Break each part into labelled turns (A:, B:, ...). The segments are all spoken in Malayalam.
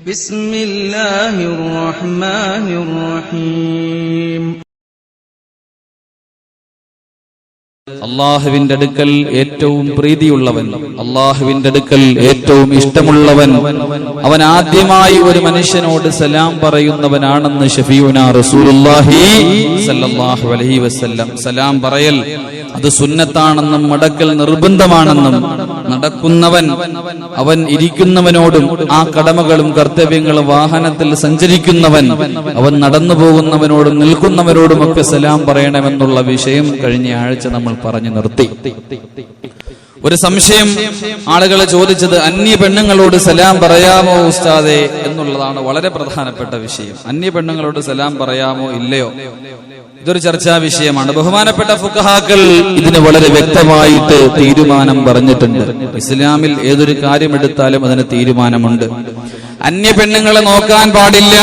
A: ബിസ്മില്ലാഹിർ റഹ്മാനിർ റഹീം.
B: അള്ളാഹുവിന്റെ അടുക്കൽ ഏറ്റവും പ്രീതിയുള്ളവൻ, അള്ളാഹുവിന്റെ അടുക്കൽ ഏറ്റവും ഇഷ്ടമുള്ളവൻ, അവൻ ആദ്യമായി ഒരു മനുഷ്യനോട് സലാം പറയുന്നവനാണെന്ന് ശഫീഉനാ റസൂലുള്ളാഹി സ്വല്ലല്ലാഹു അലൈഹി വസല്ലം. സലാം പറയൽ അത് സുന്നത്താണെന്നും മടക്കൽ നിർബന്ധമാണെന്നും, നടക്കുന്നവൻ അവൻ ഇരിക്കുന്നവനോടും ആ കടമകളും കർത്തവ്യങ്ങളും വാഹനത്തിൽ സഞ്ചരിക്കുന്നവൻ അവൻ നടന്നു പോകുന്നവനോടും നിൽക്കുന്നവരോടുമൊക്കെ സലാം പറയണമെന്നുള്ള വിഷയം കഴിഞ്ഞ ആഴ്ച നമ്മൾ പറഞ്ഞു നിർത്തി. ഒരു സംശയം ആളുകൾ ചോദിച്ചത് അന്യ പെണ്ണുങ്ങളോട് സലാം പറയാമോ ഉസ്താദേ എന്നുള്ളതാണ്. വളരെ പ്രധാനപ്പെട്ട വിഷയം. അന്യ പെണ്ണുങ്ങളോട് സലാം പറയാമോ ഇല്ലയോ, ഇതൊരു ചർച്ചാ വിഷയമാണ്. ബഹുമാനപ്പെട്ട ഫുഖഹാക്കൾ ഇതിന് വളരെ വ്യക്തമായിട്ട് തീരുമാനം പറഞ്ഞിട്ടുണ്ട്. ഇസ്ലാമിൽ ഏതൊരു കാര്യമെടുത്താലും അതിന് തീരുമാനമുണ്ട്. അന്യ പെണ്ണുങ്ങളെ നോക്കാൻ പാടില്ല,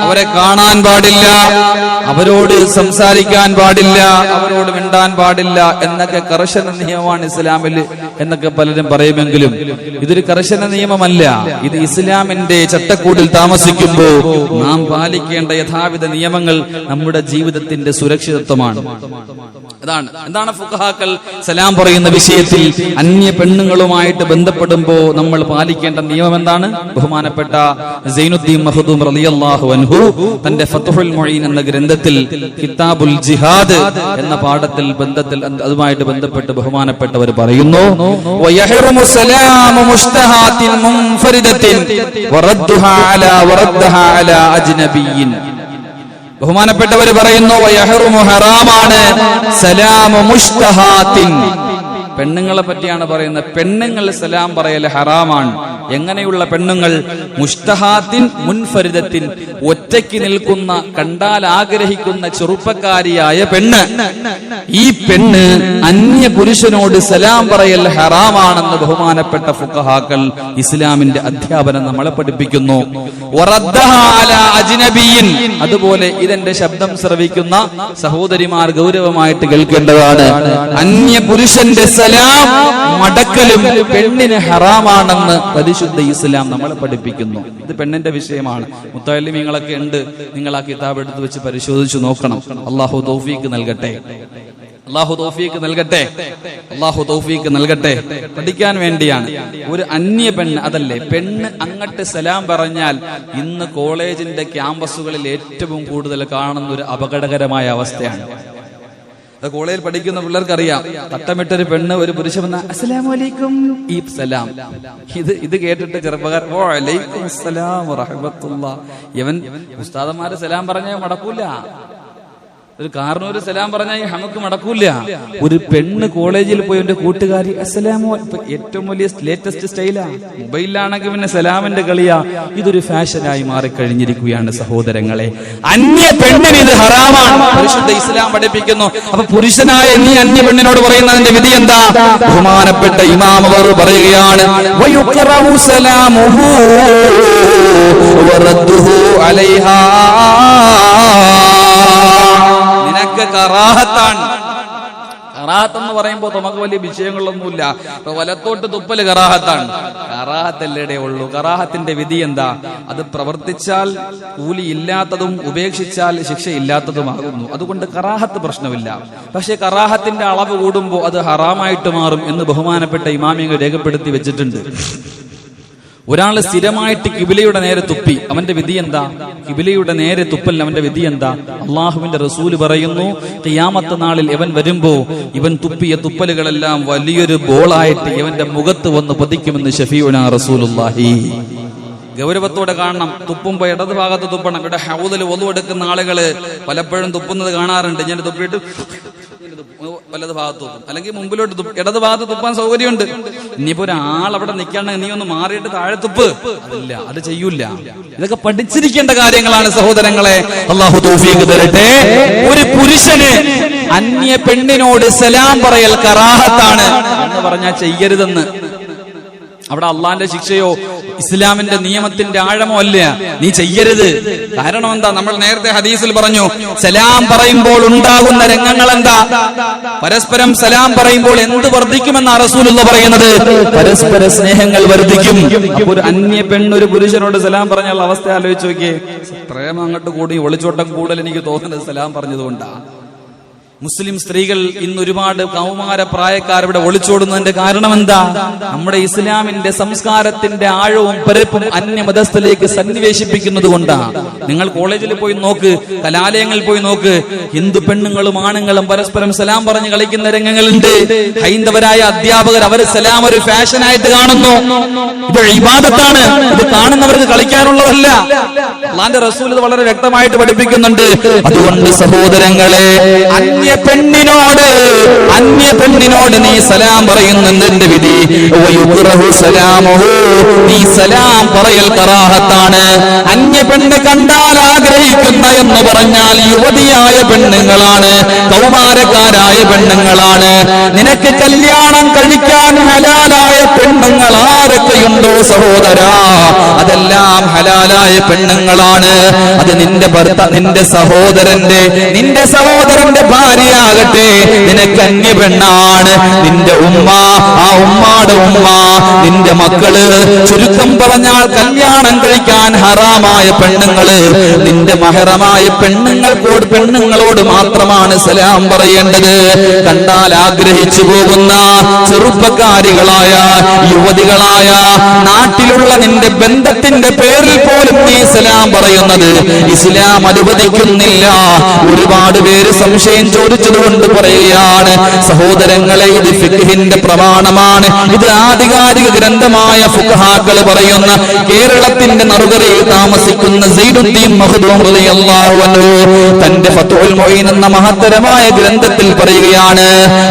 B: അവരെ കാണാൻ പാടില്ല, അവരോട് സംസാരിക്കാൻ പാടില്ല, അവരോട് മിണ്ടാൻ പാടില്ല എന്നൊക്കെ കർശന നിയമമാണ് ഇസ്ലാമിൽ എന്നൊക്കെ പലരും പറയുമെങ്കിലും ഇതൊരു കർശന നിയമമല്ല. ഇത് ഇസ്ലാമിന്റെ ചട്ടക്കൂടിൽ താമസിക്കുമ്പോൾ നാം പാലിക്കേണ്ട യഥാവിധ നിയമങ്ങൾ നമ്മുടെ ജീവിതത്തിന്റെ സുരക്ഷിതത്വമാണ്. എന്താണ് ഫുഖഹാക്കൾ സലാം പറയുന്ന വിഷയത്തിൽ അന്യ പെണ്ണുങ്ങളുമായിട്ട് ബന്ധപ്പെടുമ്പോ നമ്മൾ പാലിക്കേണ്ട നിയമം എന്താണ്? ബഹുമാനപ്പെട്ട സൈനുദ്ദീൻ മഖ്ദൂം റളിയല്ലാഹു അൻഹു തന്റെ ഫത്ഹുൽ മുഈൻ എന്ന ഗ്രന്ഥത്തിൽ കിതാബുൽ ജിഹാദ് എന്ന പാഠത്തിൽ അതുമായിട്ട് ബന്ധപ്പെട്ട് ബഹുമാനപ്പെട്ടവർ പറയുന്നു, വയഹ്റമു സലാമു മുസ്തഹാത്തിൻ മുൻഫരിദത്തിൻ വറദ്ദുഹാ അലാ അജ്നബിയ്യിൻ. ബഹുമാനപ്പെട്ടവർ പറയുന്നു, വയഹ്റമു ഹറാമാണ് സലാമു മുസ്തഹാത്തിൻ. പെണ്ണുങ്ങളെ പറ്റിയാണ് പറയുന്നത്. പെണ്ണുങ്ങൾ സലാം പറയൽ ഹറാമാണ്. എങ്ങനെയുള്ള പെണ്ണുങ്ങൾ? മുസ്തഹാത്തിൻ മുൻഫരിദത്തിൻ, ഒറ്റയ്ക്ക് നിൽക്കുന്ന, കണ്ടാൽ ആഗ്രഹിക്കുന്ന ചെറുപ്പക്കാരിയായ പെണ്ണ്. ഈ പെണ്ണ് അന്യ പുരുഷനോട് സലാം പറയൽ ഹറാമാണെന്ന് ബഹുമാനപ്പെട്ട ഫുഖഹാക്കൾ ഇസ്ലാമിന്റെ അധ്യാപനം നമ്മളെ പഠിപ്പിക്കുന്നു. വറദ്ദഹാ അലാ അജ്നബിയ്യിൻ, അതുപോലെ ഇതെന്റെ ശബ്ദം ശ്രവിക്കുന്ന സഹോദരിമാർ ഗൗരവമായിട്ട് കേൾക്കേണ്ടതാണ്. അന്യ പുരുഷന്റെ സലാം മടക്കലും പെണ്ണിന് ഹറാമാണെന്ന് പരിശുദ്ധ ഇസ്ലാം നമ്മളെ പഠിപ്പിക്കുന്നു. ഇത് പെണ്ണിന്റെ വിഷയമാണ്. മുത്തഅല്ലിമീങ്ങളൊക്കെ ഉണ്ട്, നിങ്ങൾ ആ കിതാബ് എടുത്ത് വെച്ച് പരിശോധിച്ചു നോക്കണം. അല്ലാഹു തൗഫീഖ് നൽകട്ടെ, അല്ലാഹു തൗഫീഖ് നൽകട്ടെ, അല്ലാഹു തൗഫീഖ് നൽകട്ടെ. പഠിക്കാൻ വേണ്ടിയാണ്. ഒരു അന്യ പെണ്ണ്, അതല്ലേ പെണ്ണ് അങ്ങട്ട് സലാം പറഞ്ഞാൽ ഇന്ന് കോളേജിന്റെ ക്യാമ്പസുകളിൽ ഏറ്റവും കൂടുതൽ കാണുന്ന ഒരു അപകടകരമായ അവസ്ഥയാണ്. കോളേജിൽ പഠിക്കുന്ന പിള്ളേർക്കറിയാം, തട്ടമിട്ടൊരു പെണ്ണ് ഒരു പുരുഷൻ വന്ന അസ്സലാമു അലൈക്കും, ഈ സലാം, ഇത് കേട്ടിട്ട് ചെറുപ്പക്കാർ വഅലൈക്കും അസ്സലാം വറഹ്മത്തുള്ളാഹ്. ഇവൻ ഉസ്താദന്മാര് സലാം പറഞ്ഞാൽ മടക്കൂല, ഒരു കാരണവർ സലാം പറഞ്ഞാൽ നമുക്ക് മടക്കൂല. ഒരു പെണ്ണ് കോളേജിൽ പോയി എന്റെ കൂട്ടുകാരി അസ്സലാമു, ഏറ്റവും വലിയ ലേറ്റസ്റ്റ് സ്റ്റൈലാ. മൊബൈലിലാണെങ്കിൽ പിന്നെ സലാമിന്റെ കളിയാ. ഇതൊരു ഫാഷനായി മാറിക്കഴിഞ്ഞിരിക്കുകയാണ് സഹോദരങ്ങളെ. അന്യ പെണ്ണിന് ഇത് ഹറാമാണ്, പരിശുദ്ധ ഇസ്ലാം പഠിപ്പിക്കുന്നു. അപ്പൊ പുരുഷനായ നീ അന്യ പെണ്ണിനോട് പറയുന്നതിന്റെ വിധി എന്താ? ബഹുമാനപ്പെട്ട ഇമാം അവർ പറയുകയാണ്, വയുഖറഉ സലാമുഹു വറദ്ദുഹു അലൈഹാ. നിനക്ക് കറാഹത്താണ്. കറാഹത്ത് എന്ന് പറയുമ്പോൾ നമുക്ക് വലിയ വിഷയങ്ങളൊന്നുമില്ല. ഇപ്പൊ വലത്തോട്ട് തുപ്പല് കറാഹത്താണ്. കറാഹത്തല്ലേ ഉള്ളൂ. കറാഹത്തിന്റെ വിധി എന്താ? അത് പ്രവർത്തിച്ചാൽ കൂലി ഇല്ലാത്തതും ഉപേക്ഷിച്ചാൽ ശിക്ഷയില്ലാത്തതുമാകുന്നു. അതുകൊണ്ട് കറാഹത്ത് പ്രശ്നമില്ല. പക്ഷെ കറാഹത്തിന്റെ അളവ് കൂടുമ്പോൾ അത് ഹറാമായിട്ട് മാറും എന്ന് ബഹുമാനപ്പെട്ട ഇമാമിയങ്ങൾ രേഖപ്പെടുത്തി വെച്ചിട്ടുണ്ട്. ഒരാള് സ്ഥിരമായിട്ട് കിബിലയുടെ നേരെ തുപ്പി, അവന്റെ വിധി എന്താ? കിബിലയുടെ നേരെ തുപ്പൽ അവന്റെ വിധി എന്താ? അള്ളാഹുവിന്റെ റസൂല് പറയുന്നു, ഖിയാമത്ത് നാളിൽ ഇവൻ വരുമ്പോ ഇവൻ തുപ്പിയ തുപ്പലുകളെല്ലാം വലിയൊരു ബോളായിട്ട് ഇവന്റെ മുഖത്ത് വന്ന് പതിക്കുമെന്ന് ശഫീഉനാ റസൂലുള്ളാഹി. ഗൗരവത്തോടെ കാണണം. തുപ്പുമ്പോ ഇടത് ഭാഗത്ത് തുപ്പണം. ഇവിടെ ഹൗദിൽ വളു എടുക്കുന്ന ആളുകള് പലപ്പോഴും തുപ്പുന്നത് കാണാറുണ്ട്. ഞാൻ തുപ്പിയിട്ട് വലത് ഭാഗത്ത് തുപ്പും, അല്ലെങ്കിൽ മുമ്പിലോട്ട് തുപ്പും. ഇടത് ഭാഗത്ത് തുപ്പാൻ സൗകര്യമുണ്ട്. ഇനിയിപ്പോ ഒരാൾ അവിടെ നിൽക്കാണെങ്കിൽ നീ ഒന്ന് മാറിയിട്ട് താഴെ തുപ്പ്, അതില്ല, അത് ചെയ്യൂല. ഇതൊക്കെ പഠിച്ചിരിക്കേണ്ട കാര്യങ്ങളാണ് സഹോദരങ്ങളെ. അല്ലാഹു തൗഫീഖ് തരട്ടെ. ഒരു പുരുഷന് അന്യ പെണ്ണിനോട് സലാം പറയൽ കറാഹത്താണ് എന്ന് പറഞ്ഞാൽ ചെയ്യരുതെന്ന്. അവിടെ അള്ളാന്റെ ശിക്ഷയോ ഇസ്ലാമിന്റെ നിയമത്തിന്റെ ആഴമോ അല്ല, നീ ചെയ്യരുത്. കാരണം എന്താ? നമ്മൾ നേരത്തെ ഹദീസിൽ പറഞ്ഞു, സലാം പറയുമ്പോൾ ഉണ്ടാകുന്ന രംഗങ്ങൾ എന്താ? പരസ്പരം സലാം പറയുമ്പോൾ എന്ത് വർദ്ധിക്കുമെന്നാ റസൂലുള്ള പറയുന്നത്? പരസ്പര സ്നേഹങ്ങൾ വർദ്ധിക്കും. അപ്പൊ ഒരു അന്യ പെണ്ണൊരു പുരുഷനോട് സലാം പറഞ്ഞാൽ അവസ്ഥ ആലോചിച്ച് നോക്കിയേ. പ്രേമം അങ്ങോട്ട് കൂടി ഒളിച്ചോട്ടം കൂടുതൽ എനിക്ക് തോന്നുന്നത് സലാം പറഞ്ഞതുകൊണ്ടാ. മുസ്ലിം സ്ത്രീകൾ ഇന്ന് ഒരുപാട് കൗമാര പ്രായക്കാരുടെ ഒളിച്ചോടുന്നതിന്റെ കാരണം എന്താ? നമ്മുടെ ഇസ്ലാമിന്റെ സംസ്കാരത്തിന്റെ ആഴവും പരപ്പും അന്യമതസ്ഥയിലേക്ക് സന്നിവേശിപ്പിക്കുന്നത് കൊണ്ടാണ്. നിങ്ങൾ കോളേജിൽ പോയി നോക്ക്, കലാലയങ്ങളിൽ പോയി നോക്ക്, ഹിന്ദു പെണ്ണുങ്ങളും ആണുങ്ങളും പരസ്പരം സലാം പറഞ്ഞ് കളിക്കുന്ന രംഗങ്ങളുണ്ട്. ഹൈന്ദവരായ അധ്യാപകർ അവർ സലാം ഒരു ഫാഷനായിട്ട് കാണുന്നു. ഇത് ഇബാദത്താണ്, ഇത് കാണുന്നവർക്ക് കളിക്കാനുള്ളതല്ല. അല്ലാഹുവിന്റെ റസൂൽ ഇത് വളരെ വ്യക്തമായിട്ട് പഠിപ്പിക്കുന്നുണ്ട്. അതുകൊണ്ട് സഹോദരങ്ങളെ, അന്യ പെണ്ണിനോട് നീ സലാം പറയുന്നതിന്റെ വിധി, നീ സലാം പറയൽ കറാഹത്താണ്. അന്യ പെണ്ണ് കണ്ടാൽ ആഗ്രഹിക്കുന്ന എന്ന് പറഞ്ഞാൽ യുവതിയായ പെണ്ണുങ്ങളാണ്, കൗമാരക്കാരായ പെണ്ണുങ്ങളാണ്. നിനക്ക് കല്യാണം കഴിക്കാൻ ഹലാലായ പെണ്ണുങ്ങൾ ആരൊക്കെയുണ്ടോ സഹോദരാ, അതെല്ലാം ഹലാലായ പെണ്ണുങ്ങളാണ്. അത് നിന്റെ നിന്റെ സഹോദരന്റെ ഭാര്യയാകട്ടെ, നിനക്ക് അന്യ പെണ്ണാണ്. നിന്റെ ഉമ്മ, ആ ഉമ്മാടെ ഉമ്മ, നിന്റെ മക്കള്, ചുരുക്കം പറഞ്ഞാൽ കല്യാണം കഴിക്കാൻ ഹറാമായ പെണ്ണുങ്ങള്, നിന്റെ മഹറമായ പെണ്ണുങ്ങളോട് മാത്രമാണ് സലാം പറയേണ്ടത്. കണ്ടാൽ ആഗ്രഹിച്ചു പോകുന്ന ചെറുപ്പക്കാരികളായ യുവതികളായ നാട്ടിലുള്ള നിന്റെ ബന്ധത്തിന്റെ പേരിൽ പോലും നീ സലാം പറയുന്നത് ഇസ്ലാം അനുവദിക്കുന്നില്ല. ഒരുപാട് പേര് സംശയം ചോദിച്ചതുകൊണ്ട് പറയുകയാണ് സഹോദരങ്ങളെ, ഇത് ഫിഖ്ഹിന്റെ പ്രമാണമാണ്. ഇത് ആധികാരിക ഗ്രന്ഥമായ ഫുഖഹാക്കൾ പറയുന്ന, കേരളത്തിന്റെ നറുകരയിൽ താമസിക്കുന്ന സൈനുദ്ദീൻ മഖ്ദൂം റളിയല്ലാഹു അൻഹു തന്റെ ഫത്ഹുൽ മുഈൻ എന്ന മഹത്തരമായ ഗ്രന്ഥത്തിൽ പറയുകയാണ്.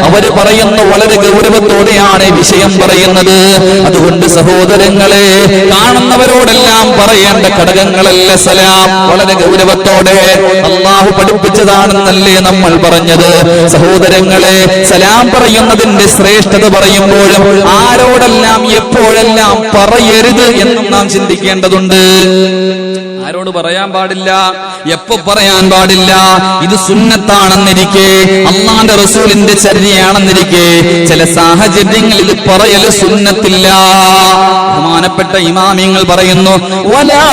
B: അവര് പറയുന്നു, വളരെ ഗൗരവത്തോടെയാണ് വിഷയം പറയുന്നത്. അതുകൊണ്ട് സഹോദരങ്ങളെ, കാണുന്നവരോടെല്ലാം പറയേണ്ട ഘടകങ്ങളല്ല സലാം. വളരെ ഗൗരവത്തോടെ അല്ലാഹു പഠിപ്പിച്ചതാണെന്നല്ലേ നമ്മൾ പറഞ്ഞത്. സഹോദരങ്ങളെ, സലാം പറയുന്നതിന്റെ ശ്രേഷ്ഠത പറയുമ്പോഴും ആരോടെല്ലാം എപ്പോഴെല്ലാം പറയരുത് എന്നും നാം ചിന്തിക്കേണ്ടതുണ്ട്. ആരോട് പറയാൻ പാടില്ല, എപ്പോ പറയാൻ പാടില്ല, ഇത് സുന്നത്താണെന്നിരിക്കെ, അല്ലാഹുവിന്റെ റസൂലിന്റെ ചര്യയാണെന്നിരിക്കെ ചില സാഹചര്യങ്ങളിൽ ഇത് പറയൽ സുന്നത്തില്ല. ബഹുമാനപ്പെട്ട ഇമാമിങ്ങൾ പറയുന്നു, വലാ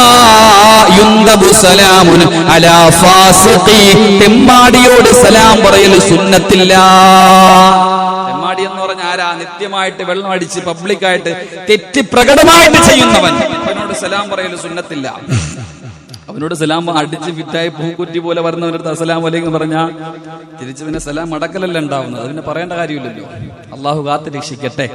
B: യുൻദബു സലാമുൻ അലാ ഫാസിഖി, തെമ്മാടിയോട് സലാം പറയൽ സുന്നത്തില്ല. തെമ്മാടി എന്ന് പറഞ്ഞ ആരാ? നിത്യമായിട്ട് വെള്ളം അടിച്ച് പബ്ലിക്കായിട്ട് തെറ്റ് പ്രകടമായിട്ട് ചെയ്യുന്നവൻ, അവനോട് സലാം പറയൽ സുന്നത്തില്ല. അവനോട് സലാം അടിച്ച് ഫിറ്റായി പൂക്കുറ്റി പോലെ വരുന്നവരുടെ അസ്സലാമു അലൈക്കും പറഞ്ഞാൽ തിരിച്ച് പിന്നെ സലാം മടക്കലല്ല ഉണ്ടാവുന്നത്. അതിന് പറയേണ്ട കാര്യമില്ലല്ലോ. അള്ളാഹു കാത്ത് രക്ഷിക്കട്ടെ,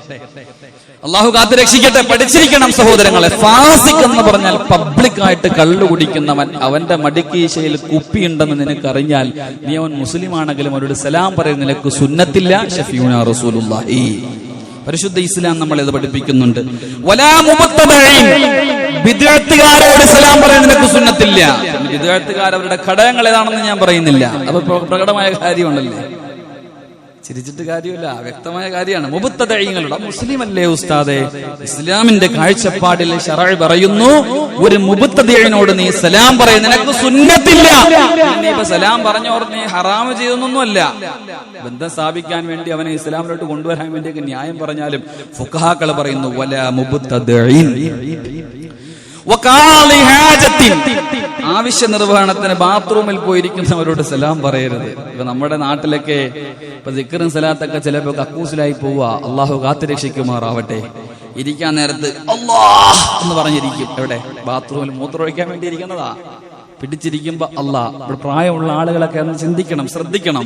B: അള്ളാഹു കാത്ത് രക്ഷിക്കട്ടെ. പഠിച്ചിരിക്കണം സഹോദരങ്ങളെ. ഫാസിഖ് എന്ന് പറഞ്ഞാൽ പബ്ലിക്കായിട്ട് കള്ളു കുടിക്കുന്നവൻ. അവന്റെ മടിക്കീശയിൽ കുപ്പിയുണ്ടെന്ന് നിനക്കറിഞ്ഞാൽ നീ അവൻ മുസ്ലിം ആണെങ്കിലും അവരോട് സലാം പറയുന്ന നിനക്ക് സുന്നത്തില്ല. ഷഫീഉനാ റസൂലുള്ളാഹി, പരിശുദ്ധ ഇസ്ലാം നമ്മളെ ഇത് പഠിപ്പിക്കുന്നുണ്ട്. വലാ മുബത്തദഈൻ, ബിദ്അത്തുകാരോട് സലാം പറയാൻ നിനക്ക് സുന്നത്തില്ല. ബിദ്അത്തുകാർ അവരുടെ ഘടകങ്ങൾ ഏതാണെന്ന് ഞാൻ പറയുന്നില്ല, അത് പ്രകടമായ കാര്യമാണല്ലേ, ചിരിച്ചിട്ട് കാര്യമില്ല, വ്യക്തമായ കാര്യമാണ്. മുബത്തദഈങ്ങളുടെ മുസ്ലിം അല്ലേ ഉസ്താദെ? ഇസ്ലാമിന്റെ കാഴ്ചപ്പാടിൽ ശറഅ് പറയുന്നു, ഒരു മുബത്തദഈനോട് നീ സലാം പറയാൻ നിനക്ക് സുന്നത്തില്ല. നീ ഇപ്പൊ സലാം പറഞ്ഞോർ നീ ഹറാമ് ചെയ്തൊന്നൊന്നുമല്ല. ബന്ധം സ്ഥാപിക്കാൻ വേണ്ടി അവനെ ഇസ്ലാമിലോട്ട് കൊണ്ടുവരാൻ വേണ്ടിയൊക്കെ ന്യായം പറഞ്ഞാലും ഫുഖഹാക്കൾ പറയുന്നു, വലാ മുബത്തദഈൻ. ആവശ്യ നിർവഹണത്തിന് ബാത്റൂമിൽ പോയിരിക്കുന്നവരോട് സലാം പറയരുത്. ഇപ്പൊ നമ്മുടെ നാട്ടിലൊക്കെ ഇപ്പൊ ദിക്റും സലാത്തൊക്കെ ചിലപ്പോ കക്കൂസിലായി പോവുക. അള്ളാഹു കാത്തുരക്ഷിക്കുമാറാവട്ടെ. ഇരിക്കാൻ നേരത്ത് അല്ലാഹ് എന്ന് പറഞ്ഞിരിക്കും. എവിടെ? ബാത്റൂമിൽ മൂത്രമൊഴിക്കാൻ വേണ്ടി ഇരിക്കുന്നതാ. പിടിച്ചിരിക്കുമ്പോ അല്ലാഹ്. ഇവിടെ പ്രായമുള്ള ആളുകളൊക്കെ ഒന്ന് ചിന്തിക്കണം, ശ്രദ്ധിക്കണം.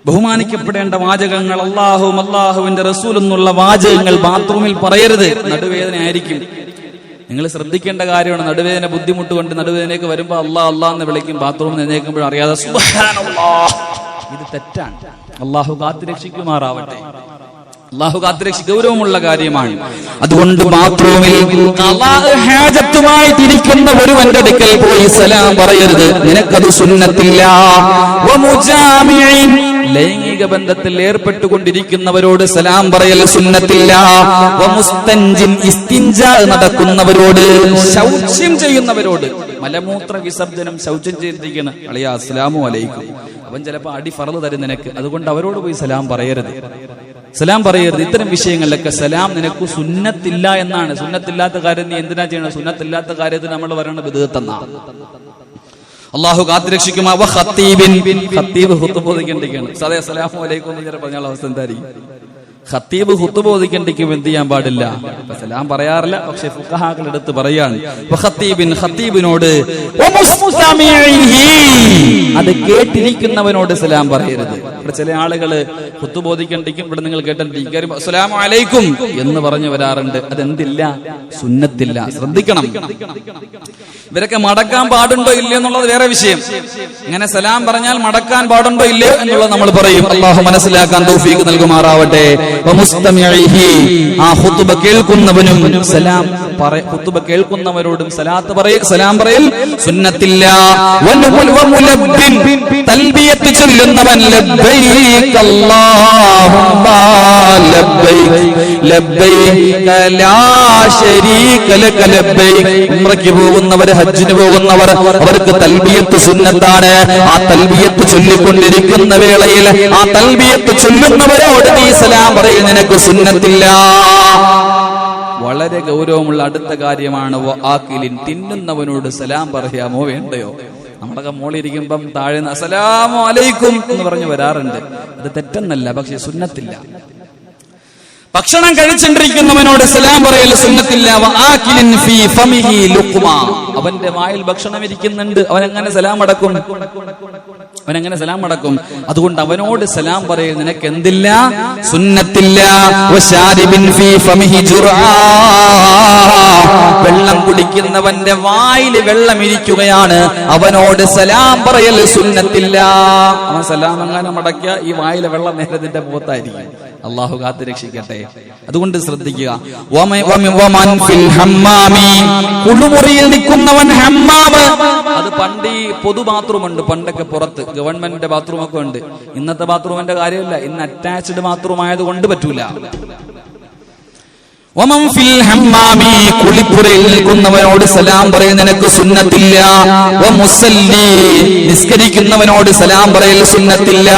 B: ബഹുമാനിക്കപ്പെടേണ്ട വാചകങ്ങൾ അല്ലാഹുവും അല്ലാഹുവിന്റെ റസൂലും എന്നുള്ള വാചകങ്ങൾ ബാത്റൂമിൽ പറയരുത്. നടുവേദന ആയിരിക്കും. നിങ്ങൾ ശ്രദ്ധിക്കേണ്ട കാര്യമാണ്. നടുവേദന ബുദ്ധിമുട്ട് കൊണ്ട് നടുവേദനയ്ക്ക് വരുമ്പോ അല്ലാഹ് അല്ലാഹ് എന്ന് വിളിക്കും. ബാത്റൂമിൽ നിന്നേക്കുമ്പോഴും അറിയാതെ സുബ്ഹാനല്ലാഹ്, ഇത് തെറ്റാണ്. അല്ലാഹു കാത്ത് രക്ഷിക്കുമാറാവട്ടെ. അള്ളാഹു കാത്തുരക്ഷ ഗൗരവമുള്ള കാര്യമാണ്. അതുകൊണ്ട് ബാത്റൂമിൽ ഹാജത്തുമായി തിരിക്കുന്ന ഒരുവന്റെ അടുക്കൽ പോയി സലാം പറയരുത്, നിനക്കത് സുന്നത്തില്ല. ലൈംഗിക ബന്ധത്തിൽ ഏർപ്പെട്ടുകൊണ്ടിരിക്കുന്നവരോട് സലാം പറയൽ സുന്നത്തില്ല. നടക്കുന്നവരോട്, ശൗച്യം ചെയ്യുന്നവരോട്, മലമൂത്ര വിസർജനം ശൗച്യം ചെയ്തിരിക്കണം, അളിയ അസ്സലാമു അലൈക്കും, അവൻ ചിലപ്പോ അടി ഫർള് തരും നിനക്ക്, അതുകൊണ്ട് അവരോട് പോയി സലാം പറയരുത്, സലാം പറയരുത്. ഇത്തരം വിഷയങ്ങളിലൊക്കെ സലാം നിനക്ക് സുന്നത്തില്ല എന്നാണ്. സുന്നത്തില്ലാത്ത കാര്യം നീ എന്തിനാ ചെയ്യണം? സുന്നത്തില്ലാത്ത കാര്യത്തിൽ നമ്മൾ പറയണ ബിദ്അത്തെന്നാണ്. അള്ളാഹു കാത്തുരക്ഷിക്കുമാ. ഖത്തീബ് ഖുത്ബ ബോധിക്കേണ്ടിരിക്കുകയാണ്. സദേ അസ്സലാമു അലൈക്കും എന്ന് ചിലപ്പോൾ പറഞ്ഞാൽ അവസ്ഥ എന്തായിരിക്കും? ഖത്തീബ് ഖുത്ബ ബോധിക്കേണ്ടിരിക്കും, എന്ത് ചെയ്യാൻ പാടില്ല, സലാം പറയാറില്ല, പക്ഷെ ഫുഖഹാക്കൾ എടുത്ത് പറയാണ് ഖത്തീബിനോട്, അത് കേട്ടിരിക്കുന്നവനോട് സലാം പറയരുത്. ഇവിടെ ചില ആളുകള് ഖുത്ബ ബോധിക്കേണ്ടിരിക്കും, ഇവിടെ നിങ്ങൾ കേട്ടിരിക്കും അസ്സലാമു അലൈക്കും എന്ന് പറഞ്ഞു വരാറുണ്ട്. അതെന്തില്ല? സുന്നത്തില്ല. ശ്രദ്ധിക്കണം. ഇവരൊക്കെ മടക്കാൻ പാടുണ്ടോ ഇല്ലയോ എന്നുള്ളത് വേറെ വിഷയം. ഇങ്ങനെ സലാം പറഞ്ഞാൽ മടക്കാൻ പാടുണ്ടോ ഇല്ലയോ എന്നുള്ളത് നമ്മൾ പറയും. അള്ളാഹു മനസ്സിലാക്കാൻ തൗഫീഖ് നൽകുമാറാവട്ടെ. ആ ഖുത്ബ കേൾക്കുന്നവനും സലാം ഖുത്ബ കേൾക്കുന്നവരോടും സലാം പറയൽ സുന്നത്തില്ല. തൽബിയത്ത് ചൊല്ലുന്നവൻ ലബ്ബൈക അല്ലാഹുമ്മ ലബ്ബൈക ലബ്ബൈക ലാ ശരീക ലക ലബ്ബൈക. ഉംറയ്ക്ക് പോകുന്നവർ, ഹജ്ജിന് പോകുന്നവർ, അവർക്ക് തൽബിയത്ത് സുന്നത്താണ്. ആ തൽബിയത്ത് ചൊല്ലിക്കൊണ്ടിരിക്കുന്ന വേളയിൽ ആ തൽബിയത്ത് ചൊല്ലുന്നവരോട് നീ സലാം പറയും, നിനക്ക് സുന്നത്തില്ല. വളരെ ഗൗരവമുള്ള അടുത്ത കാര്യമാണ് ആക്കിലിൻ, തിന്നുന്നവനോട് സലാം പറയാമോ വേണ്ടയോ? നമ്മളൊക്കെ മോളിരിക്കുമ്പം താഴെ അസ്സലാമു അലൈക്കും എന്ന് പറഞ്ഞു വരാറുണ്ട്. അത് തെറ്റെന്നല്ല, പക്ഷെ സുന്നത്തില്ല. ഭക്ഷണം കഴിച്ചിരിക്കുന്നവനോട് സലാം പറയൽ സുന്നത്തില്ല. അവന്റെ വായിൽ ഭക്ഷണം ഇരിക്കുന്നുണ്ട്, അവനെങ്ങനെ സലാം അടക്കും? അതുകൊണ്ട് അവനോട് സലാം പറയൽ നിനക്ക് എന്തില്ല? സുന്നത്തില്ല. വെള്ളം കുടിക്കുന്നവന്റെ വായിൽ വെള്ളം ഇരിക്കുകയാണ്, അവനോട് സലാം പറയൽ സുന്നത്തില്ല. അവൻ സലാം എങ്ങനെ മടക്കിയ ഈ വായിലെ വെള്ളം നേരത്തിന്റെ മുഖത്തായിരിക്കും. അള്ളാഹു കാത്ത് രക്ഷിക്കട്ടെ. അതുകൊണ്ട് ശ്രദ്ധിക്കുക. കുളിമുറിയിൽ നിൽക്കുന്നവൻ ഹമ്മാമ്, അത് പണ്ട് ഈ പൊതു ബാത്റൂം ഉണ്ട്, പണ്ടൊക്കെ പുറത്ത് ഗവൺമെന്റിന്റെ ബാത്റൂം ഒക്കെ ഉണ്ട്. ഇന്നത്തെ ബാത്റൂമിന്റെ കാര്യമില്ല, ഇന്ന് അറ്റാച്ച്ഡ് ബാത്റൂം ആയതുകൊണ്ട് പറ്റൂല. കുളിപ്പുരയിൽ നിൽക്കുന്നവനോട് സലാം പറയൽ നിനക്ക് സുന്നത്തില്ല. നിസ്കരിക്കുന്നവനോട് സലാം പറയൽ സുന്നത്തില്ല.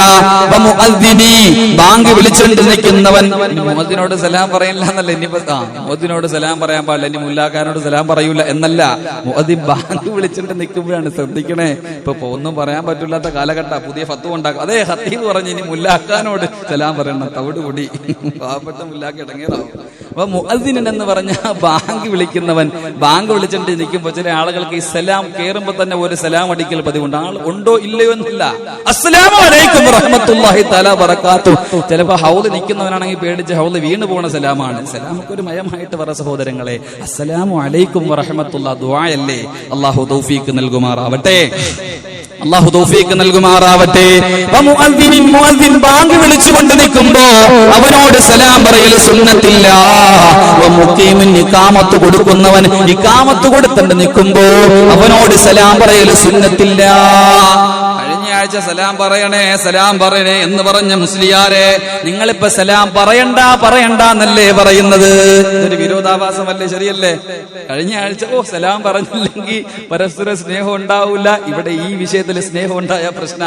B: ബാങ്ക് വിളിച്ചുകൊണ്ട് നിൽക്കുന്നവൻ, മുഅദ്ദിനോട് സലാം പറയില്ല എന്നല്ല, ഇനിയിപ്പോ മുഅദ്ദിനോട് സലാം പറയാൻ പാടില്ല, ഇനി മുല്ലാക്കാനോട് സലാം പറയൂല എന്നല്ല. മുഅദ്ദിൻ ബാങ്ക് വിളിച്ചുകൊണ്ട് നിൽക്കുമ്പോഴാണ് ശ്രദ്ധിക്കണേ. ഇപ്പൊ ഒന്നും പറയാൻ പറ്റില്ലാത്ത കാലഘട്ട, പുതിയ ഫത്വ ഉണ്ടാക്കും. അതേ ഖത്തീബ് പറഞ്ഞു ഇനി മുല്ലാക്കാനോട് സലാം പറയണം, തവിട് കൂടി പാവപ്പെട്ട മുല്ലാക്ക ഇടങ്ങേറാവും. അപ്പൊ മുഅദ്ദിൻ എന്ന് പറഞ്ഞ ബാങ്ക് വിളിക്കുന്നവൻ, ബാങ്ക് വിളിച്ചിട്ട് നിൽക്കുമ്പോൾ ചില ആളുകൾക്ക് ഈ സലാം കേറുമ്പോ തന്നെ ഒരു സലാം അടിക്കൽ പതിവുണ്ട്. ആൾ ഉണ്ടോ ഇല്ലയോ എന്നില്ല. അസ്സലാമു അലൈക്കും വറഹ്മത്തുള്ളാഹി തആല ബറകാതുഹു. ചിലപ്പോ ഹൗദ് നിൽക്കുന്നവനാണെങ്കിൽ പേടിച്ച് ഹൗദ് വീണ് പോകുന്ന സലാമാണ്. സലാമൊക്കെ ഒരു മയമായിട്ട് പറ സഹോദരങ്ങളെ. അസ്സലാമു അലൈക്കും വറഹ്മത്തുള്ളാഹി ദുആയല്ലേ. അല്ലാഹു തൗഫീഖ് നൽകുമാറാവട്ടെ. അല്ലാഹു തൗഫീഖ് നൽകുമാറാവട്ടെ. മുഅദ്ദിൻ ബാങ്ക് വിളിച്ചുകൊണ്ട് നിൽക്കുമ്പോ അവനോട് സലാം പറയൽ സുന്നത്തില്ല. ഇഖാമത്ത് കൊടുക്കുന്നവൻ ഇഖാമത്ത് കൊടുത്തിട്ട് നിൽക്കുമ്പോ അവനോട് സലാം പറയൽ സുന്നത്തില്ല. കഴിഞ്ഞ ആഴ്ച സലാം പറയണേ എന്ന് പറഞ്ഞ മുസ്ലിയാരെ, നിങ്ങളിപ്പോ സലാം പറയണ്ട എന്നല്ലേ പറയുന്നത്? ഇതൊരു വിരോധാഭാസമല്ലേ? ശരിയല്ലേ? കഴിഞ്ഞ ആഴ്ച സലാം പറഞ്ഞില്ലെങ്കിൽ പരസ്പര സ്നേഹം ഉണ്ടാവില്ല. ഇവിടെ ഈ വിഷയത്തിൽ സ്നേഹം ഉണ്ടായ പ്രശ്ന.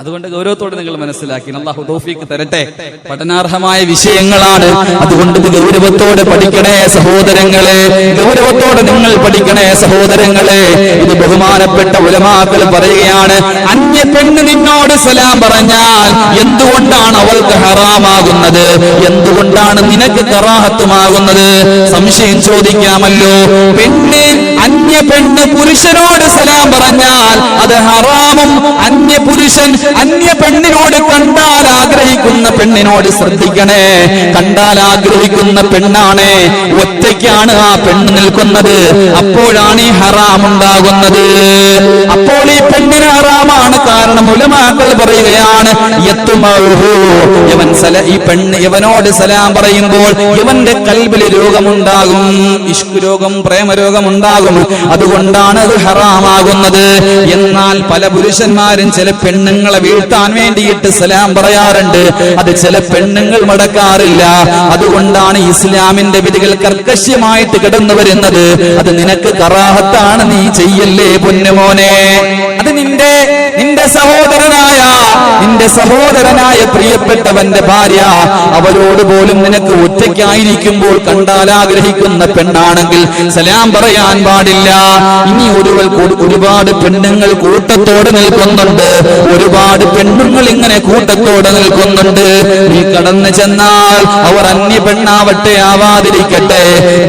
B: അതുകൊണ്ട് ഗൗരവത്തോടെ നിങ്ങൾ മനസ്സിലാക്കി. അല്ലാഹു തൗഫീഖ് തരട്ടെ. പഠനാർഹമായ വിഷയങ്ങളാണ്, അതുകൊണ്ട് ഗൗരവത്തോടെ പഠിക്കണേ സഹോദരങ്ങളെ. ഗൗരവത്തോടെ നിങ്ങൾ പഠിക്കണേ സഹോദരങ്ങളെ. ഇത് ബഹുമാനപ്പെട്ട ഉലമാക്കൾ പറയുകയാണ്, അന്യ പെണ്ണ് നിന്നോട് സലാം പറഞ്ഞാൽ എന്തുകൊണ്ടാണ് അവൾക്ക് ഹറാമാകുന്നത്? എന്തുകൊണ്ടാണ് നിനക്ക് കറാഹത്തുമാകുന്നത്? സംശയം ചോദിക്കാമല്ലോ. അന്യ പെണ്ണ് പുരുഷനോട് സലാം പറഞ്ഞാൽ അത് ഹറാമും, അന്യ പുരുഷൻ അന്യ പെണ്ണിനോട് കണ്ടാൽ ആഗ്രഹിക്കുന്ന പെണ്ണിനോട് ശ്രദ്ധിക്കണേ. കണ്ടാൽ ആഗ്രഹിക്കുന്ന പെണ്ണാണ്, ഒറ്റയ്ക്കാണ് ആ പെണ്ണ് നിൽക്കുന്നത്, അപ്പോഴാണ് ഈ ഹറാം ഉണ്ടാകുന്നത്. അപ്പോൾ ഈ പെണ്ണിന് ഹറാമാണ്. കാരണം ഉലമാക്കൾ പറയുകയാണ്, ഈ പെണ്ണ് ഇവനോട് സലാം പറയുമ്പോൾ ഇവന്റെ കൽബിൽ രോഗമുണ്ടാകും, ഇഷ്ക് രോഗം, പ്രേമരോഗം ഉണ്ടാകും. അതുകൊണ്ടാണ് അത് ഹറാമാകുന്നത്. എന്നാൽ പല പുരുഷന്മാരും ചില പെണ്ണുങ്ങളെ വീഴ്ത്താൻ വേണ്ടിയിട്ട് സലാം പറയാറുണ്ട്. അത് ചില പെണ്ണുങ്ങൾ മടക്കാറില്ല. അതുകൊണ്ടാണ് ഇസ്ലാമിന്റെ വിധികൾ കർക്കശ്യമായിട്ട് കിടന്നു വരുന്നത്. അത് നിനക്ക് കറാഹത്താണ്, നീ ചെയ്യല്ലേ പൊന്നുമോനെ. അത് നിന്റെ സഹോദരനായ പ്രിയപ്പെട്ടവന്റെ ഭാര്യ, അവരോട് പോലും നിനക്ക് ഒറ്റയ്ക്കായിരിക്കുമ്പോൾ കണ്ടാൽ ആഗ്രഹിക്കുന്ന പെണ്ണാണെങ്കിൽ സലാം പറയാൻ പാടില്ല. ഇനി ഒരുപാട് പെണ്ണുങ്ങൾ കൂട്ടത്തോടെ നിൽക്കുന്നുണ്ട്, ഒരുപാട് പെണ്ണുങ്ങൾ ഇങ്ങനെ കൂട്ടത്തോടെ നിൽക്കുന്നുണ്ട്. നീ കടന്നു ചെന്നാൽ അവർ അന്യ പെണ്ണാവട്ടെ ആവാതിരിക്കട്ടെ,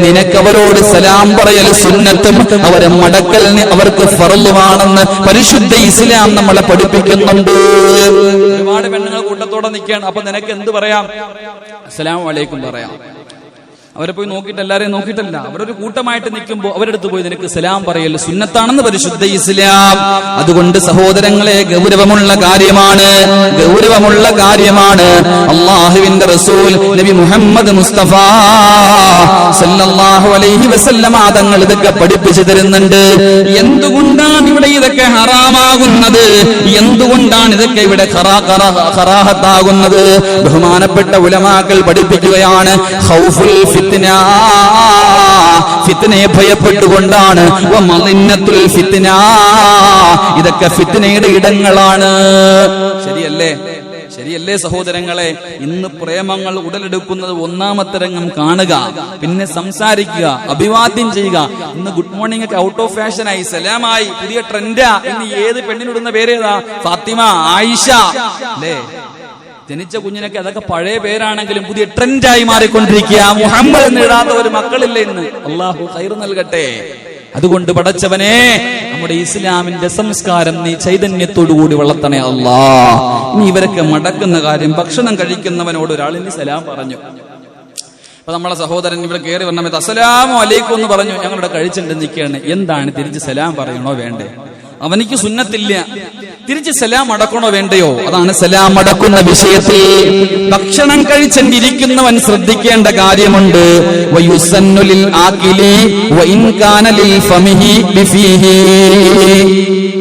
B: നിനക്കവരോട് സലാം പറയൽ സുന്നത്തും അവരെ മടക്കൽ അവർക്ക് ഫർളുമാണെന്ന് പരിശുദ്ധ ഇസ്ലാം നമ്മളെ പഠിപ്പിക്കുന്നുണ്ട്. ഒരുപാട് പെണ്ണുങ്ങൾ കൂട്ടത്തോടെ നിൽക്കുകയാണ്, അപ്പൊ നിനക്ക് എന്ത് പറയാം? അസ്സലാമു അലൈക്കും പറയാം. അവരെ പോയി നോക്കിയിട്ട് എല്ലാരെയും നോക്കിയിട്ടല്ല, അവരൊരു കൂട്ടമായിട്ട് നിൽക്കുമ്പോൾ അവരെടുത്ത് പോയി നിനക്ക് സലാം പറയൽ സുന്നത്താണെന്ന് പരിശുദ്ധ ഇസ്ലാം. അതുകൊണ്ട് സഹോദരങ്ങളെ, ഗൗരവമുള്ള കാര്യമാണ്. അല്ലാഹുവിന്റെ റസൂൽ നബി മുഹമ്മദ് മുസ്തഫ സല്ലല്ലാഹു അലൈഹി വസല്ലമ തങ്ങൾ ഇതൊക്കെ പഠിപ്പിച്ചു തരുന്നുണ്ട്. എന്തുകൊണ്ടാണ് ഇവിടെ ഇതൊക്കെ ഹറാമാകുന്നത്? എന്തുകൊണ്ടാണ് ഇതൊക്കെ ഇവിടെ ഖറാഹത്താകുന്നത്? ബഹുമാനപ്പെട്ട ഉലമാക്കൾ പഠിപ്പിക്കുകയാണ്, ഖൗഫുൽ ഫിത്നയെ ഭയപ്പെട്ടുകൊണ്ടാണ്. ഇതൊക്കെ ഫിത്നയുടെ ഇടങ്ങളാണ്. ശരിയല്ലേ സഹോദരങ്ങളെ? ഇന്ന് പ്രേമങ്ങൾ ഉടലെടുക്കുന്നത് ഒന്നാമത്തെ രംഗം കാണുക, പിന്നെ സംസാരിക്കുക, അഭിവാദ്യം ചെയ്യുക. ഇന്ന് ഗുഡ് മോർണിംഗ് ഒക്കെ ഔട്ട് ഓഫ് ഫാഷനായി, സലാമായി, പുതിയ ട്രെൻഡാ. ഇന്ന് ഏത് പെണ്ണിനിടുന്ന പേരേതാ? ഫാത്തിമ, ആയിഷ അല്ലേ? ജനിച്ച കുഞ്ഞിനൊക്കെ അതൊക്കെ പഴയ പേരാണെങ്കിലും പുതിയ ട്രെൻഡായി മാറിക്കൊണ്ടിരിക്കുക. മുഹമ്മദ് എന്നിടാത്ത ഒരു മക്കളില്ല ഇന്ന്. അള്ളാഹു ഖൈർ നൽകട്ടെ. അതുകൊണ്ട് പടച്ചവനെ, നമ്മുടെ ഇസ്ലാമിന്റെ സംസ്കാരം നീ ചൈതന്യത്തോടുകൂടി വളർത്തണേ അല്ലാ. ഇനി ഇവരൊക്കെ മടക്കുന്ന കാര്യം, ഭക്ഷണം കഴിക്കുന്നവനോട് ഒരാളിന് സലാം പറഞ്ഞു. അപ്പൊ നമ്മളെ സഹോദരൻ ഇവിടെ കയറി വന്ന സമയത്ത് അസ്സലാമു അലൈക്കും എന്ന് പറഞ്ഞു. ഞങ്ങളിവിടെ കഴിച്ചിട്ട് നിൽക്കുകയാണ്. എന്താണ്, തിരിച്ച് സലാം പറയണോ വേണ്ടേ? അവനിക്ക് സുന്നത്തില്ല, തിരിച്ച് സലാം അടക്കണോ വേണ്ടയോ? അതാണ് സലാം അടക്കുന്ന വിഷയത്തിൽ ഭക്ഷണം കഴിച്ചിരിക്കുന്നവൻ ശ്രദ്ധിക്കേണ്ട കാര്യമുണ്ട്.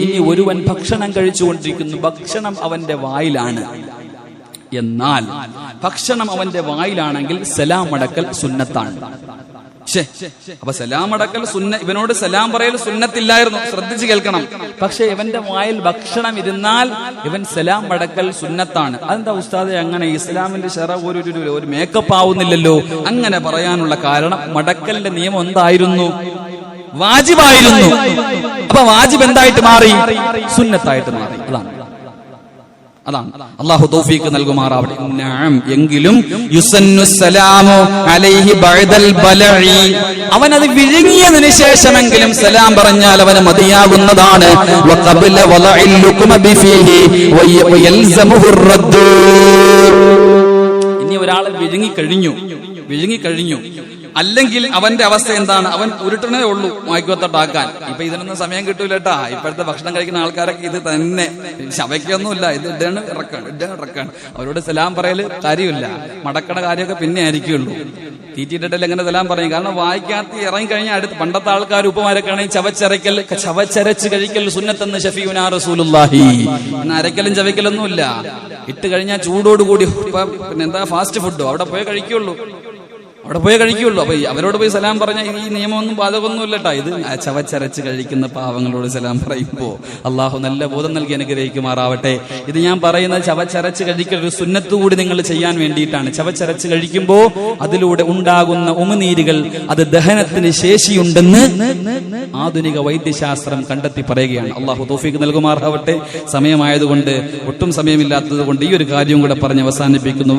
B: ഇനി ഒരുവൻ ഭക്ഷണം കഴിച്ചുകൊണ്ടിരിക്കുന്നു, ഭക്ഷണം അവന്റെ വായിലാണ്. എന്നാൽ ഭക്ഷണം അവന്റെ വായിലാണെങ്കിൽ സലാം അടക്കൽ സുന്നത്താണ്. അപ്പൊ സലാം അടക്കൽ ഇവനോട് സലാം പറയൽ സുന്നത്തില്ലായിരുന്നു, ശ്രദ്ധിച്ചു കേൾക്കണം. പക്ഷെ ഇവന്റെ വായിൽ ഭക്ഷണം ഇരുന്നാൽ ഇവൻ സലാം അടക്കൽ സുന്നത്താണ്. അതെന്താ ഉസ്താദെ അങ്ങനെ? ഇസ്ലാമിന്റെ ശറ ഒരു മേക്കപ്പ് ആവുന്നില്ലല്ലോ. അങ്ങനെ പറയാനുള്ള കാരണം, മടക്കലിന്റെ നിയമം എന്തായിരുന്നു? വാജിബായിരുന്നു. അപ്പൊ വാജിബ് എന്തായിട്ട് മാറി? സുന്നത്തായിട്ട് മാറി. അതാണ്. അല്ലാഹു തൗഫീഖ് നൽകുമാറാവട്ടെ. എങ്കിലും അവനത് വിഴുങ്ങിയതിനു ശേഷമെങ്കിലും സലാം പറഞ്ഞാൽ അവന് മതിയാകുന്നതാണ്. ഇനി ഒരാൾ വിഴുങ്ങിക്കഴിഞ്ഞു, അല്ലെങ്കിൽ അവന്റെ അവസ്ഥ എന്താണ്? അവൻ ഉരുട്ടണേ ഉള്ളൂ വായിക്കത്താക്കാൻ. ഇപ്പൊ ഇതിനൊന്നും സമയം കിട്ടൂലട്ടാ. ഇപ്പോഴത്തെ ഭക്ഷണം കഴിക്കുന്ന ആൾക്കാരൊക്കെ ഇത് തന്നെ, ശവയ്ക്കൊന്നുമില്ല, ഇത് ഇടാണ് ഇറക്കാണ്. അവരോട് സലാം പറയല് കാര്യമില്ല, മടക്കണ കാര്യമൊക്കെ പിന്നെ ആയിരിക്കുള്ളൂ. തീറ്റിട്ടിട്ടല്ലേ എങ്ങനെ സലാം പറയും? കാരണം വായിക്കാത്ത ഇറങ്ങിക്കഴിഞ്ഞാൽ അടുത്ത് പണ്ടത്തെ ആൾക്കാർ ഉപ്പമാരൊക്കെ ആണെങ്കിൽ ചവച്ചരച്ച് കഴിക്കൽ സുന്നത്തെന്ന് ശഫീഉനാ റസൂലുള്ളാഹി. അരക്കലും ചവയ്ക്കലൊന്നുമില്ല. ഇട്ട് കഴിഞ്ഞാൽ ചൂടോടുകൂടി പിന്നെ എന്താ ഫാസ്റ്റ് ഫുഡോ അവിടെ പോയി കഴിക്കുള്ളൂ. അപ്പൊ അവരോട് പോയി സലാം പറഞ്ഞ ഈ നിയമമൊന്നും ബാധകമൊന്നുമില്ലട്ടാ. ഇത് ചവച്ചരച്ച് കഴിക്കുന്ന പാവങ്ങളോട് സലാം പറയുമ്പോ അള്ളാഹു നല്ല ബോധം നൽകി അനുഗ്രഹിക്കുമാറാവട്ടെ. ഇത് ഞാൻ പറയുന്നത് ചവച്ചരച്ച് കഴിക്കൽ ഒരു സുന്നത്ത് കൂടി നിങ്ങൾ ചെയ്യാൻ വേണ്ടിയിട്ടാണ്. ചവച്ചരച്ച് കഴിക്കുമ്പോ അതിലൂടെ ഉണ്ടാകുന്ന ഉമിനീരുകൾ അത് ദഹനത്തിന് ശേഷിയുണ്ടെന്ന് ആധുനിക വൈദ്യശാസ്ത്രം കണ്ടെത്തി പറയുകയാണ്. അള്ളാഹു തൗഫീഖ് നൽകുമാറാവട്ടെ. സമയമായതുകൊണ്ട്, ഒട്ടും സമയമില്ലാത്തത് കൊണ്ട് ഈ ഒരു കാര്യം കൂടെ പറഞ്ഞ് അവസാനിപ്പിക്കുന്നു.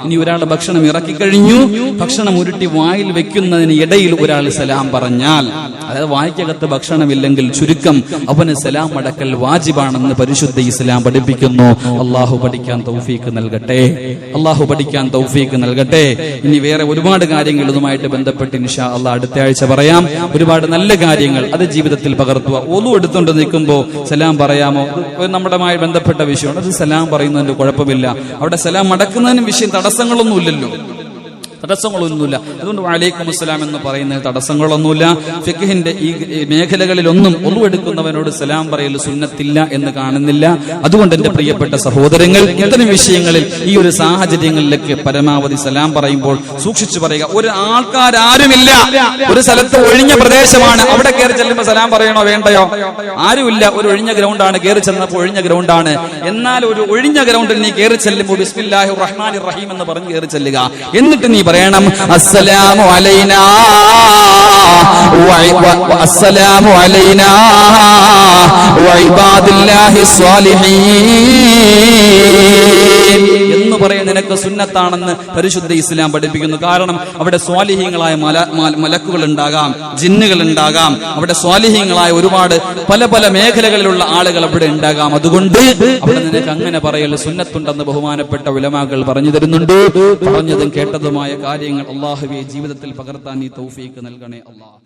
B: ഇനി ഒരാളുടെ ഭക്ഷണം ഇറക്കി കഴിഞ്ഞു, ഭക്ഷണം ഉരുട്ടി വായിൽ വെക്കുന്നതിന് ഇടയിൽ ഒരാൾ സലാം പറഞ്ഞാൽ അതായത് വായ്ക്കകത്ത് ഭക്ഷണമില്ലെങ്കിൽ ചുരുക്കം അവന് സലാം അടക്കൽ വാജിബാണെന്ന് പരിശുദ്ധ ഇസ്ലാം പഠിപ്പിക്കുന്നു. അള്ളാഹു പഠിക്കാൻ തൗഫീക്ക് നൽകട്ടെ, അള്ളാഹു പഠിക്കാൻ തൗഫീക്ക് നൽകട്ടെ. ഇനി വേറെ ഒരുപാട് കാര്യങ്ങൾ ഇതുമായിട്ട് ബന്ധപ്പെട്ട് ഇൻഷാ അള്ളാഹ് അടുത്ത ആഴ്ച പറയാം. ഒരുപാട് നല്ല കാര്യങ്ങൾ അത് ജീവിതത്തിൽ പകർത്തുക. ഒളു എടുത്തുകൊണ്ട് നിൽക്കുമ്പോൾ സലാം പറയാമോ? നമ്മുടെമായി ബന്ധപ്പെട്ട വിഷയമാണ്. അത് സലാം പറയുന്നതിന്റെ കുഴപ്പമില്ല. അവിടെ സലാം അടക്കുന്നതിനും വിഷയം തടസ്സങ്ങളൊന്നുമില്ലല്ലോ, തടസ്സങ്ങളൊന്നുമില്ല. അതുകൊണ്ട് വഅലൈക്കും അസ്സലാം എന്ന് പറയുന്നതിൽ തടസ്സങ്ങളൊന്നുമില്ല. ഫിഖ്ഹിന്റെ ഈ മേഖലകളിലൊന്നും ഒളു എടുക്കുന്നവനോട് സലാം പറയൽ സുന്നത്തില്ല എന്ന് കാണുന്നില്ല. അതുകൊണ്ട് എന്റെ പ്രിയപ്പെട്ട സഹോദരങ്ങൾ, ഇത്തരം വിഷയങ്ങളിൽ ഈ ഒരു സാഹചര്യങ്ങളിലേക്ക് പരമാവധി സലാം പറയുമ്പോൾ സൂക്ഷിച്ചു പറയുക. ഒരു ആൾക്കാരാരുമില്ല, ഒരു സ്ഥലത്ത് ഒഴിഞ്ഞ പ്രദേശമാണ്, അവിടെ കയറി ചെല്ലുമ്പോൾ സലാം പറയണോ വേണ്ടയോ? ആരുമില്ല, ഒരു ഒഴിഞ്ഞ ഗ്രൗണ്ടാണ്, കയറി ചെന്നപ്പോൾ ഒഴിഞ്ഞ ഗ്രൗണ്ടാണ്. എന്നാൽ ഒരു ഒഴിഞ്ഞ ഗ്രൗണ്ടിൽ നീ കയറി ചെല്ലുമ്പോൾ ബിസ്മില്ലാഹിർ റഹ്മാനിർ റഹീം എന്ന് പറഞ്ഞ് കയറി ചെല്ലുക. എന്നിട്ട് നീ പറയണം അസ്സലാമു അലൈനാ അസ്സലാമു അലൈനാ വഇബാദില്ലാഹി സ്വാലിഹീൻ എന്ന് പറയാൻ നിനക്ക് സുന്നത്താണെന്ന് പരിശുദ്ധ ഇസ്ലാം പഠിപ്പിക്കുന്നു. കാരണം അവിടെ സ്വാലിഹീങ്ങളായ മലക്കുകൾ ഉണ്ടാകാം, ജിന്നുകൾ ഉണ്ടാകാം, അവിടെ സ്വാലിഹീങ്ങളായ ഒരുപാട് പല പല മേഖലകളിലുള്ള ആളുകൾ അവിടെ ഉണ്ടാകാം. അതുകൊണ്ട് അവിടെ നിനക്ക് അങ്ങനെ പറയൽ സുന്നത്തുണ്ടെന്ന് ബഹുമാനപ്പെട്ട ഉലമാക്കൾ പറഞ്ഞു തരുന്നുണ്ട്. പറഞ്ഞതും കേട്ടതുമായ കാര്യങ്ങൾ അല്ലാഹുവേ ജീവിതത്തിൽ പകർത്താൻ നീ തൗഫീക്ക് നൽകണേ അല്ലാഹ്.